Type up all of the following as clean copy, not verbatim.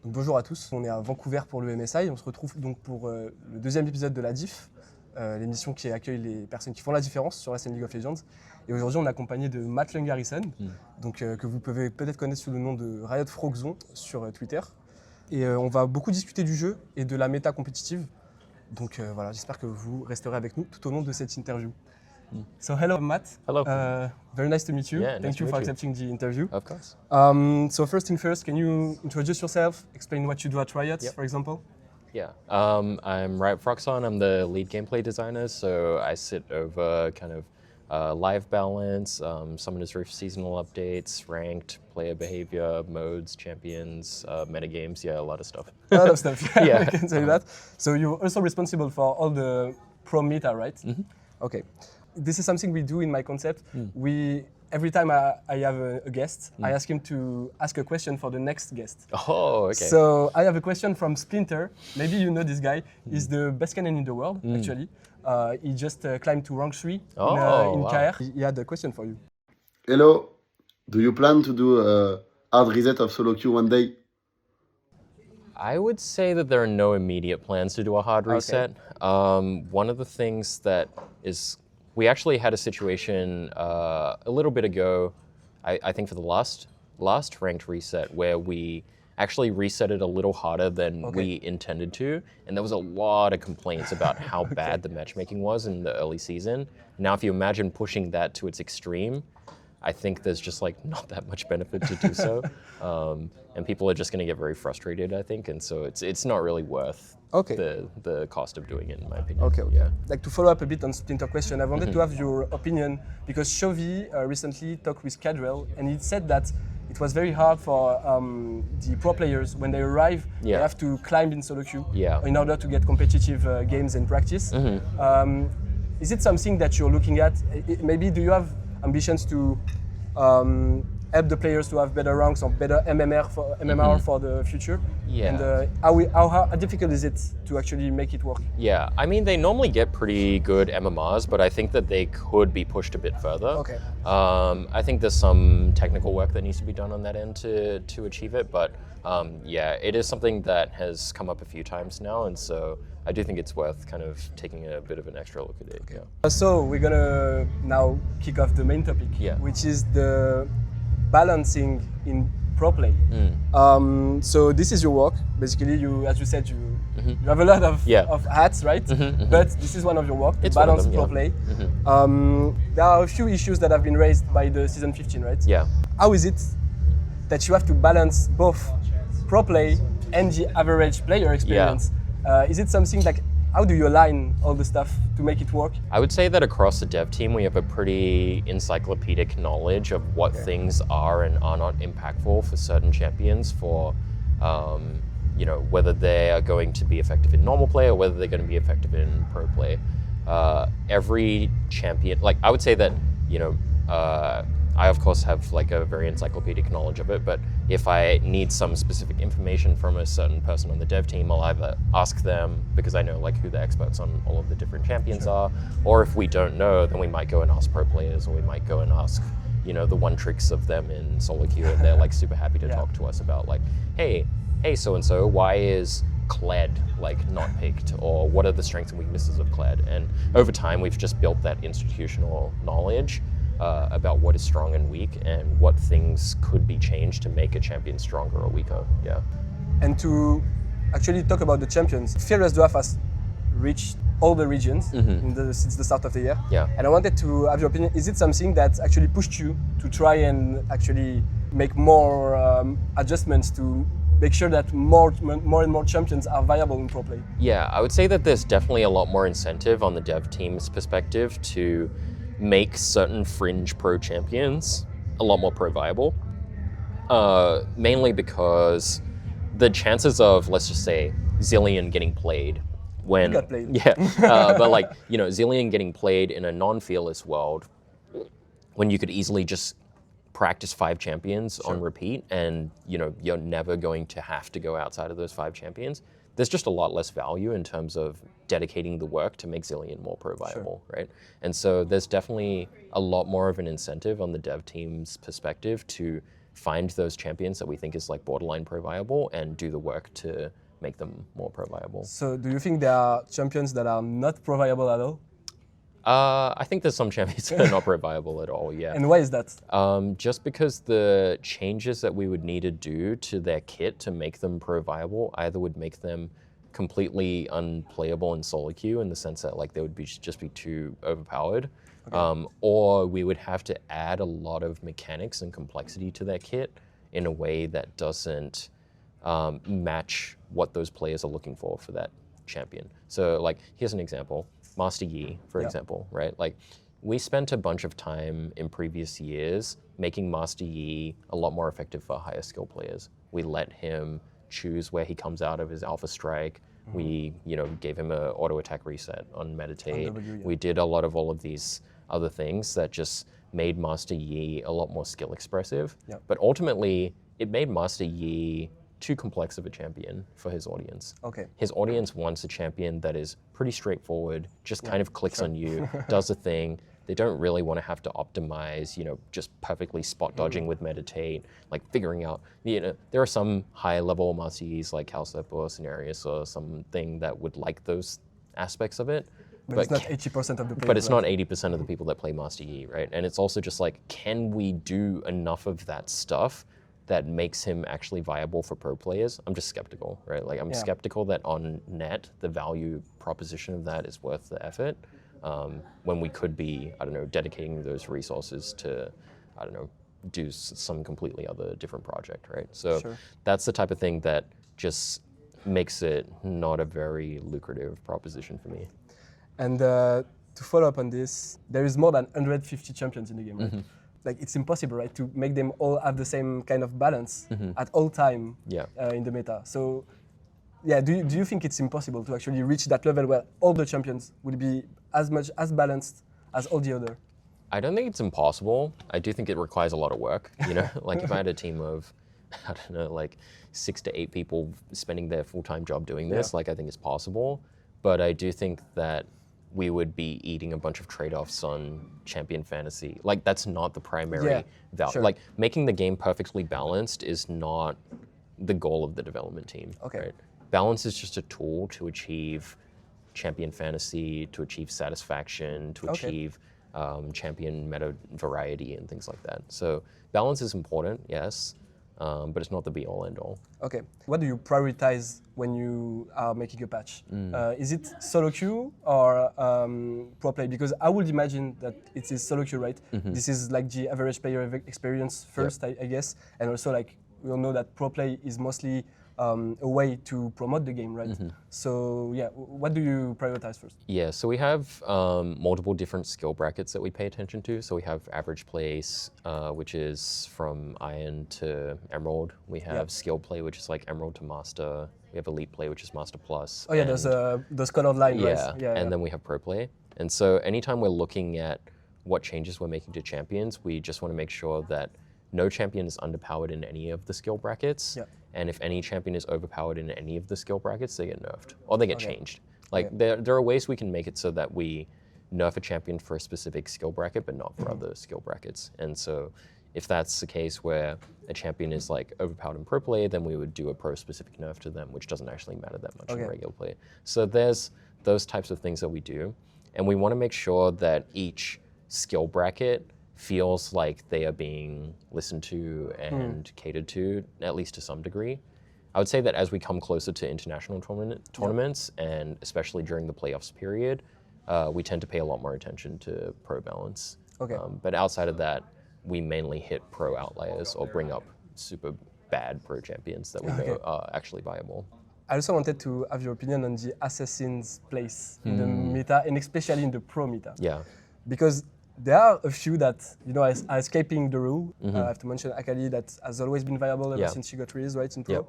Donc, bonjour à tous, on est à Vancouver pour le MSI. On se retrouve donc pour le deuxième épisode de la Diff, l'émission qui accueille les personnes qui font la différence sur la scène League of Legends. Et aujourd'hui, on est accompagné de Matt donc, que vous pouvez peut-être connaître sous le nom de Riot Phroxzon sur Twitter. Et on va beaucoup discuter du jeu et de la méta compétitive. Donc voilà, j'espère que vous resterez avec nous tout au long de cette interview. So hello Matt. Hello. Very nice to meet you. Yeah, Thank you for accepting the interview. Of course. So first thing first, can you introduce yourself? Explain what you do at Riot, for example. Yeah. I'm Riot Phroxzon. I'm the lead gameplay designer, so I sit over kind of live balance, Summoner's Rift seasonal updates, ranked, player behavior, modes, champions, metagames, a lot of stuff. A lot of stuff, Yeah. I can tell you that. So you're also responsible for all the pro meta, right? Mm-hmm. Okay. This is something we do in my concept. Every time I have a guest, I ask him to ask a question for the next guest. Oh, okay. So I have a question from Splinter. Maybe you know this guy. He's the best cannon in the world, actually. He just climbed to rank 3 in wow. KR. He had a question for you. Hello, do you plan to do a hard reset of solo queue one day? I would say that there are no immediate plans to do a hard reset. One of the things that is, we actually had a situation a little bit ago, I think for the last ranked reset, where we actually reset it a little harder than we intended to, and there was a lot of complaints about how bad the matchmaking was in the early season. Now, if you imagine pushing that to its extreme, I think there's just like not that much benefit to do so, and people are just going to get very frustrated, I think, and so it's not really worth the cost of doing it, in my opinion. Yeah. Like to follow up a bit on Splinter question, I wanted to have your opinion because Chovy recently talked with Cadrell and he said that it was very hard for the pro players when they arrive. They have to climb in solo queue in order to get competitive games and practice. Is it something that you're looking at? Maybe do you have ambitions to help the players to have better ranks or better MMR for the future? Yeah. And how difficult is it to actually make it work? Yeah, I mean, they normally get pretty good MMRs, but I think that they could be pushed a bit further. Okay. I think there's some technical work that needs to be done on that end to achieve it, but yeah, it is something that has come up a few times now, and so I do think it's worth kind of taking a bit of an extra look at it. Yeah. So we're gonna now kick off the main topic, which is the balancing in pro play. So this is your work. Basically, you, as you said, you have a lot of hats, right? But this is one of your work, to balance pro play. There are a few issues that have been raised by the season 15, right? Yeah. How is it that you have to balance both pro play and the average player experience? Is it something like, how do you align all the stuff to make it work? I would say that across the dev team, we have a pretty encyclopedic knowledge of what things are and are not impactful for certain champions for, you know, whether they are going to be effective in normal play or whether they're going to be effective in pro play. Every champion, like I would say that, you know, I of course have like a very encyclopedic knowledge of it, but if I need some specific information from a certain person on the dev team, I'll either ask them because I know like who the experts on all of the different champions are, or if we don't know, then we might go and ask pro players, or we might go and ask, you know, the one tricks of them in solo queue, and they're like super happy to talk to us about like, hey, so-and-so, why is Kled like not picked, or what are the strengths and weaknesses of Kled? And over time, we've just built that institutional knowledge about what is strong and weak and what things could be changed to make a champion stronger or weaker. Yeah. And to actually talk about the champions, Fearless Draft has reached all the regions since the start of the year. Yeah. And I wanted to have your opinion. Is it something that actually pushed you to try and actually make more adjustments to make sure that more and more champions are viable in pro play? Yeah, I would say that there's definitely a lot more incentive on the dev team's perspective to make certain fringe pro champions a lot more pro viable, mainly because the chances of, let's just say, Zilean getting played when got played. but like, you know, Zilean getting played in a non-fearless world when you could easily just practice 5 champions on repeat, and you know you're never going to have to go outside of those 5 champions. There's just a lot less value in terms of dedicating the work to make Zilean more pro viable, right? And so there's definitely a lot more of an incentive on the dev team's perspective to find those champions that we think is like borderline pro viable and do the work to make them more pro viable. So do you think there are champions that are not pro viable at all? I think there's some champions that are not pro viable at all, yeah. And why is that? Just because the changes that we would need to do to their kit to make them pro viable either would make them completely unplayable in solo queue in the sense that like they would be just be too overpowered, or we would have to add a lot of mechanics and complexity to their kit in a way that doesn't match what those players are looking for that champion. So like here's an example. Master Yi, for example, right? Like we spent a bunch of time in previous years making Master Yi a lot more effective for higher skill players. We let him choose where he comes out of his alpha strike. We, gave him an auto attack reset on meditate. We did a lot of all of these other things that just made Master Yi a lot more skill expressive. But ultimately, it made Master Yi too complex of a champion for his audience. His audience wants a champion that is pretty straightforward, just kind of clicks on you, does a thing. They don't really want to have to optimize, just perfectly spot dodging with meditate, like figuring out, there are some high level Master Yis like Calcep or Scenarius or something that would like those aspects of it. But it's not 80% of the players. But it's not 80% of the people that play Master Yi, right? And it's also just like, can we do enough of that stuff that makes him actually viable for pro players? I'm just skeptical, right? Like I'm skeptical that on net, the value proposition of that is worth the effort when we could be, dedicating those resources to, do some completely other different project, right? So that's the type of thing that just makes it not a very lucrative proposition for me. And to follow up on this, there is more than 150 champions in the game, right? Like it's impossible, right, to make them all have the same kind of balance at all time in the meta. So, do you think it's impossible to actually reach that level where all the champions will be as balanced as all the other? I don't think it's impossible. I do think it requires a lot of work. Like if I had a team of, like 6 to 8 people spending their full-time job doing this, like I think it's possible. But I do think that we would be eating a bunch of trade-offs on champion fantasy. Like that's not the primary value. Like making the game perfectly balanced is not the goal of the development team. Right? Balance is just a tool to achieve champion fantasy, to achieve satisfaction, to achieve champion meta variety and things like that. So balance is important, yes, but it's not the be-all, end-all. What do you prioritize when you are making a patch? Is it solo queue or pro play? Because I would imagine that it is solo queue, right? This is like the average player experience first, I guess, and also like we all know that pro play is mostly a way to promote the game, right? So what do you prioritize first? So we have multiple different skill brackets that we pay attention to. So we have average place, which is from Iron to Emerald. We have skill play, which is like Emerald to Master. We have elite play, which is Master Plus. Those colored lines, right? And then we have pro play. And so anytime we're looking at what changes we're making to champions, we just want to make sure that no champion is underpowered in any of the skill brackets. And if any champion is overpowered in any of the skill brackets, they get nerfed or they get changed. Like there are ways we can make it so that we nerf a champion for a specific skill bracket, but not for other skill brackets. And so if that's the case where a champion is like overpowered in pro play, then we would do a pro specific nerf to them, which doesn't actually matter that much in regular play. So there's those types of things that we do. And we want to make sure that each skill bracket feels like they are being listened to and catered to, at least to some degree. I would say that as we come closer to international tournaments, and especially during the playoffs period, we tend to pay a lot more attention to pro balance. But outside of that, we mainly hit pro outliers or bring up super bad pro champions that we know are actually viable. I also wanted to have your opinion on the assassin's place in the meta, and especially in the pro meta. Because there are a few that are escaping the rule. I have to mention Akali, that has always been viable ever since she got released, right, in pro.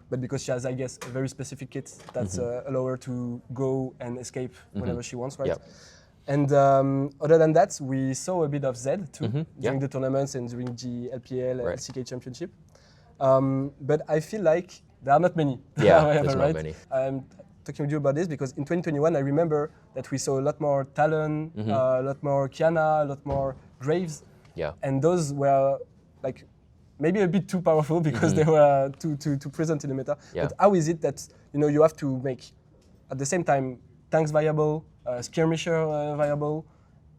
But because she has, I guess, a very specific kit that's allow her to go and escape whenever she wants, right? And other than that, we saw a bit of Zed too during the tournaments and during the LPL, LCK Championship. But I feel like there are not many. There's not many. I'm talking with you about this because in 2021, I remember that we saw a lot more Talon, a lot more Kiana, a lot more Graves. And those were like maybe a bit too powerful because they were too present in the meta. Yeah. But how is it that you have to make at the same time tanks viable, skirmisher viable,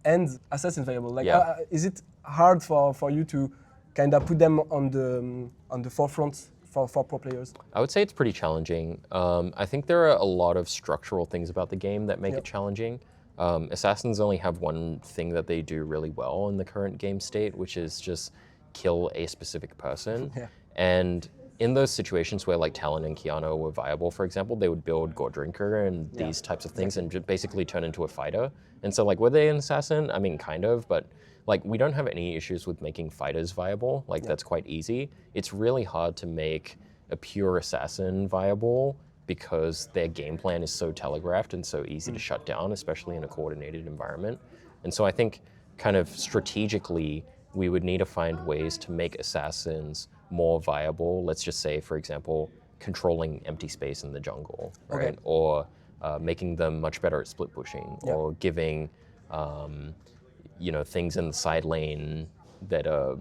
and assassins viable? Like, is it hard for you to kind of put them on the forefront for pro players? I would say it's pretty challenging. I think there are a lot of structural things about the game that make it challenging. Assassins only have one thing that they do really well in the current game state, which is just kill a specific person. And in those situations where like Talon and Kiana were viable, for example, they would build Gore Drinker and these types of things and basically turn into a fighter. And so like, were they an assassin? I mean, kind of, but like we don't have any issues with making fighters viable. Like that's quite easy. It's really hard to make a pure assassin viable because their game plan is so telegraphed and so easy to shut down, especially in a coordinated environment. And so I think kind of strategically, we would need to find ways to make assassins more viable. Let's just say, for example, controlling empty space in the jungle, right? Or making them much better at split pushing, or giving things in the side lane that are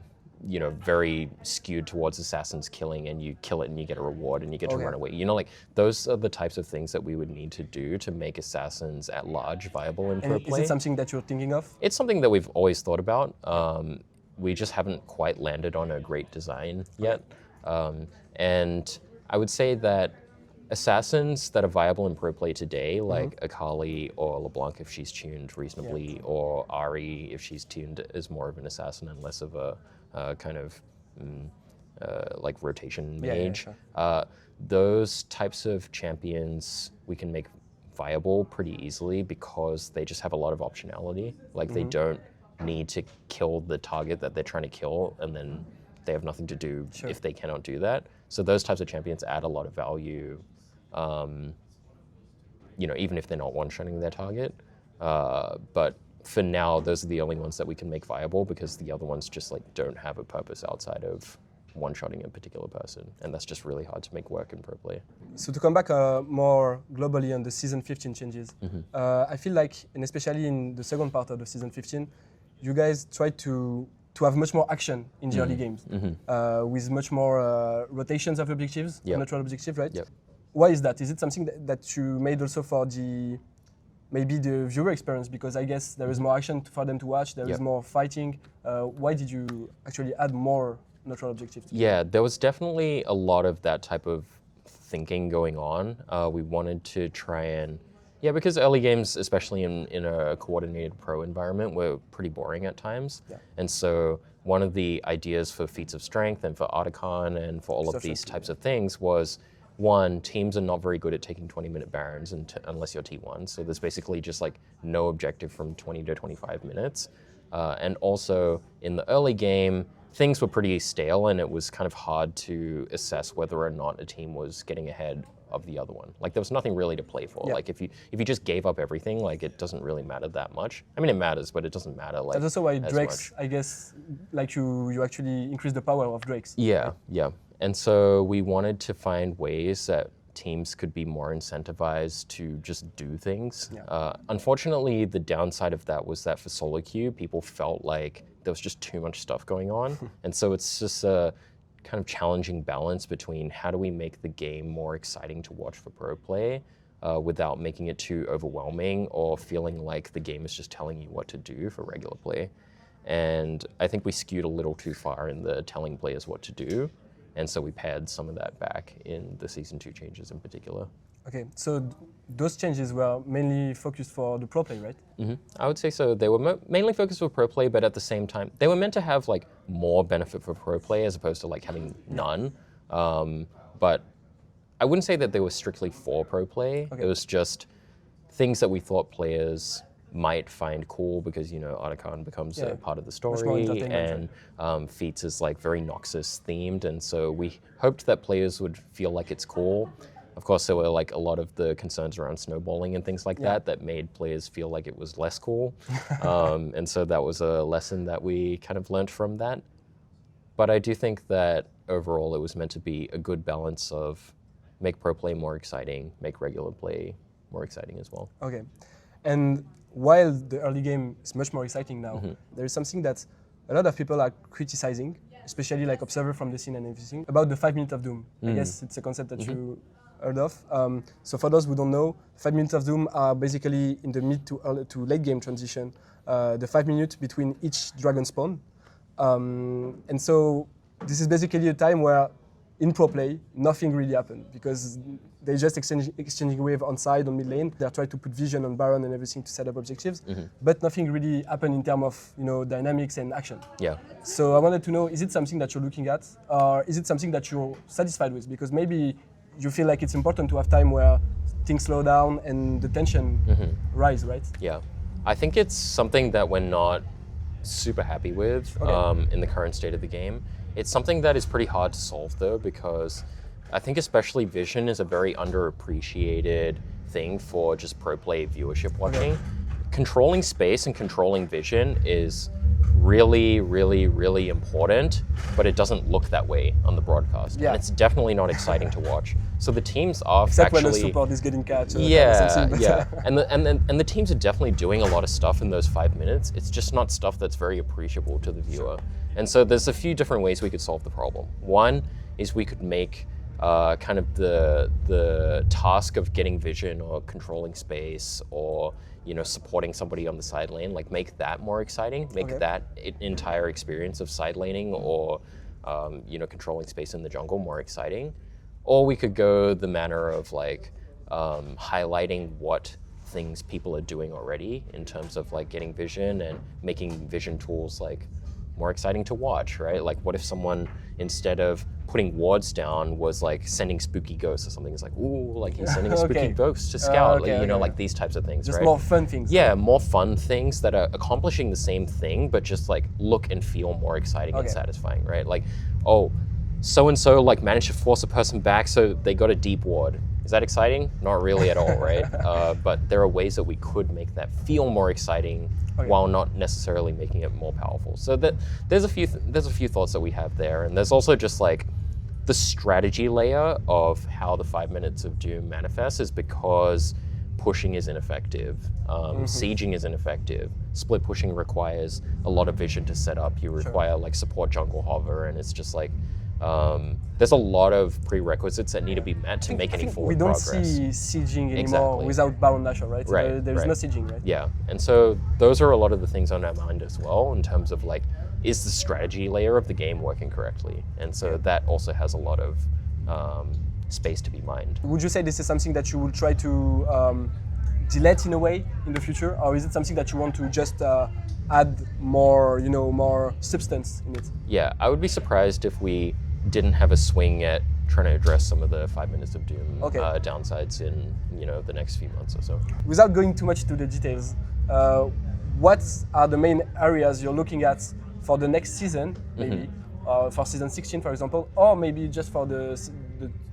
very skewed towards assassins killing, and you kill it and you get a reward and you get to run away. Like those are the types of things that we would need to do to make assassins at large viable in pro play. Is it something that you're thinking of? It's something that we've always thought about. We just haven't quite landed on a great design yet. And I would say that assassins that are viable in pro play today, like Akali or LeBlanc if she's tuned reasonably, or Ahri if she's tuned as more of an assassin and less of a kind of like rotation mage. Those types of champions we can make viable pretty easily because they just have a lot of optionality. Like they don't need to kill the target that they're trying to kill, and then they have nothing to do if they cannot do that. So those types of champions add a lot of value, even if they're not one-shotting their target. But for now, those are the only ones that we can make viable because the other ones just like don't have a purpose outside of one-shotting a particular person, and that's just really hard to make work in pro play. So to come back more globally on the season 15 changes, I feel like, and especially in the second part of the season 15, you guys tried to have much more action in the early games, with much more rotations of objectives, neutral objective, right? Why is that? Is it something that you made also for maybe the viewer experience? Because I guess there is more action for them to watch, there is more fighting. Why did you actually add more neutral objectives? There was definitely a lot of that type of thinking going on. We wanted to try and, because early games, especially in a coordinated pro environment, were pretty boring at times. And so one of the ideas for feats of strength and for Otacon and for all of these types of things was, one, teams are not very good at taking 20-minute barons unless you're T1. So there's basically just like no objective from 20 to 25 minutes. And also in the early game, things were pretty stale and it was kind of hard to assess whether or not a team was getting ahead of the other one. Like there was nothing really to play for. Like if you just gave up everything, like it doesn't really matter that much. I mean, it matters, but it doesn't matter like. That's also why Drakes, I guess, like you actually increase the power of Drakes. Yeah. And so we wanted to find ways that teams could be more incentivized to just do things. Unfortunately, the downside of that was that for solo queue, people felt like there was just too much stuff going on. And so it's just a kind of challenging balance between how do we make the game more exciting to watch for pro play without making it too overwhelming or feeling like the game is just telling you what to do for regular play. And I think we skewed a little too far in the telling players what to do. And so we pared some of that back in the Season 2 changes in particular. Okay, so those changes were mainly focused for the pro play, right? I would say so. They were mainly focused for pro play, but at the same time, they were meant to have like more benefit for pro play as opposed to like having none. But I wouldn't say that they were strictly for pro play. It was just things that we thought players might find cool because, Otacon becomes a part of the story, and Feats is like very Noxus themed, and so we hoped that players would feel like it's cool. Of course, there were like a lot of the concerns around snowballing and things like that made players feel like it was less cool. And so that was a lesson that we kind of learned from that. But I do think that overall it was meant to be a good balance of make pro play more exciting, make regular play more exciting as well. Okay. And while the early game is much more exciting now, there is something that a lot of people are criticizing, especially like observer from the scene and everything, about the 5 minutes of doom. I guess it's a concept that you heard of. So for those who don't know, 5 minutes of doom are basically in the mid to late game transition, the 5 minutes between each dragon spawn. And so this is basically a time where in pro play, nothing really happened because they just exchanging wave on side, on mid lane. They're trying to put vision on Baron and everything to set up objectives, but nothing really happened in terms of dynamics and action. Yeah. So I wanted to know, is it something that you're looking at, or is it something that you're satisfied with? Because maybe you feel like it's important to have time where things slow down and the tension rise, right? Yeah. I think it's something that we're not super happy with in the current state of the game. It's something that is pretty hard to solve though, because I think especially vision is a very underappreciated thing for just pro play viewership watching. Controlling space and controlling vision is really, really, really important, but it doesn't look that way on the broadcast. And it's definitely not exciting to watch. So the teams are Except actually... when the support is getting catch. Yeah. And the teams are definitely doing a lot of stuff in those 5 minutes. It's just not stuff that's very appreciable to the viewer. And so there's a few different ways we could solve the problem. One is we could make kind of the task of getting vision or controlling space or supporting somebody on the side lane, like make that more exciting, make that entire experience of side laning or controlling space in the jungle more exciting. Or we could go the manner of like highlighting what things people are doing already in terms of like getting vision and making vision tools like more exciting to watch, right? Like what if someone, instead of putting wards down, was like sending spooky ghosts or something? It's like, ooh, like he's sending a spooky ghost to scout, like these types of things, just right? more fun things. Yeah, more fun things that are accomplishing the same thing, but just like look and feel more exciting and satisfying, right? Like, oh, so-and-so like managed to force a person back so they got a deep ward. Is that exciting? Not really at all, right? But there are ways that we could make that feel more exciting while not necessarily making it more powerful. So there's a few thoughts that we have there, and there's also just like the strategy layer of how the 5 minutes of doom manifests is because pushing is ineffective, sieging is ineffective, split pushing requires a lot of vision to set up. You require like support jungle hover, and it's just like there's a lot of prerequisites that need to be met to make any forward progress. We don't see sieging anymore without Baron Dasher, right? There's no sieging, right? Yeah, and so those are a lot of the things on our mind as well in terms of like, is the strategy layer of the game working correctly? And so that also has a lot of space to be mined. Would you say this is something that you will try to delete in a way in the future, or is it something that you want to just add more, more substance in it? Yeah, I would be surprised if we didn't have a swing at trying to address some of the 5 minutes of doom downsides in the next few months or so. Without going too much into the details, what are the main areas you're looking at for the next season, maybe for season 16, for example, or maybe just for the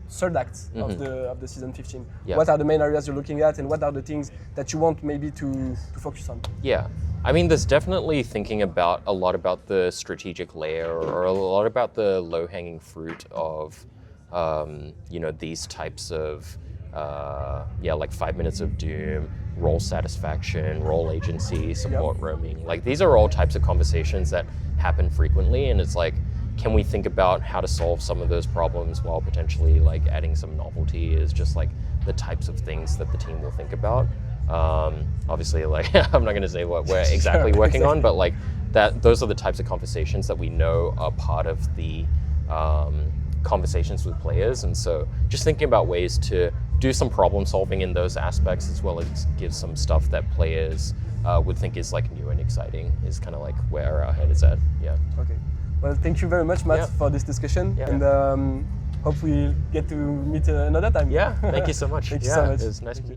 third act of the season 15? What are the main areas you're looking at, and what are the things that you want maybe to focus on? Yeah. I mean, there's definitely thinking about a lot about the strategic layer or a lot about the low-hanging fruit of, these types of, like 5 minutes of doom, role satisfaction, role agency, support roaming. Like these are all types of conversations that happen frequently, and it's like, can we think about how to solve some of those problems while potentially like adding some novelty is just like the types of things that the team will think about. Obviously, like I'm not going to say what we're exactly working on, but like those are the types of conversations that we know are part of the conversations with players. And so just thinking about ways to do some problem solving in those aspects, as well as give some stuff that players would think is like new and exciting, is kind of like where our head is at. Yeah. Okay. Well, thank you very much, Matt, for this discussion, and hope we get to meet another time. Yeah. Thank you so much. Thank you so much. It was nice to meet you.